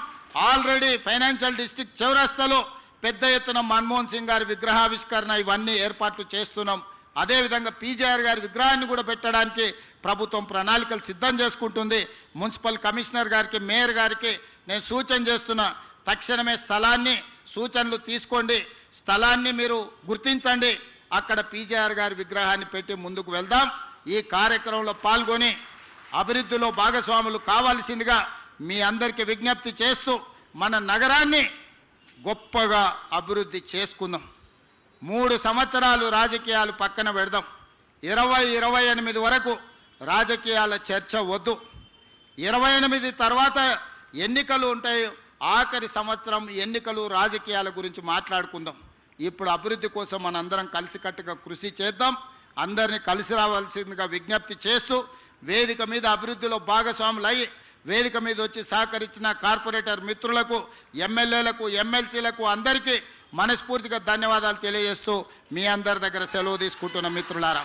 ఆల్రెడీ ఫైనాన్షియల్ డిస్ట్రిక్ట్ చౌరస్తాలో పెద్ద ఎత్తున మన్మోహన్ సింగ్ గారి విగ్రహావిష్కరణ ఇవన్నీ ఏర్పాట్లు చేస్తున్నాం. అదేవిధంగా పీజేఆర్ గారి విగ్రహాన్ని కూడా పెట్టడానికి ప్రభుత్వం ప్రణాళికలు సిద్ధం చేసుకుంటుంది. మున్సిపల్ కమిషనర్ గారికి, మేయర్ గారికి నేను సూచన చేస్తున్నా, తక్షణమే స్థలాన్ని సూచనలు తీసుకోండి, స్థలాన్ని మీరు గుర్తించండి, అక్కడ పీజేఆర్ గారి విగ్రహాన్ని పెట్టి ముందుకు వెళ్దాం. ఈ కార్యక్రమంలో పాల్గొని అభివృద్ధిలో భాగస్వాములు కావాల్సిందిగా మీ అందరికీ విజ్ఞప్తి చేస్తూ మన నగరాన్ని గొప్పగా అభివృద్ధి చేసుకుందాం. 3 సంవత్సరాలు రాజకీయాలు పక్కన పెడదాం. 2028 వరకు రాజకీయాల చర్చ వద్దు. 28 తర్వాత ఎన్నికలు ఉంటాయి. ఆఖరి సంవత్సరం ఎన్నికలు, రాజకీయాల గురించి మాట్లాడుకుందాం. ఇప్పుడు అభివృద్ధి కోసం మనందరం కలిసికట్టుగా కృషి చేద్దాం. అందరినీ కలిసి రావాల్సిందిగా విజ్ఞప్తి చేస్తూ వేదిక మీద అభివృద్ధిలో భాగస్వాములు అయ్యి వేదిక మీద వచ్చి సహకరించిన కార్పొరేటర్ మిత్రులకు, ఎమ్మెల్యేలకు, ఎమ్మెల్సీలకు అందరికీ మనస్ఫూర్తిగా ధన్యవాదాలు తెలియజేస్తూ మీ అందరి దగ్గర సెలవు తీసుకుంటున్న మిత్రులారా.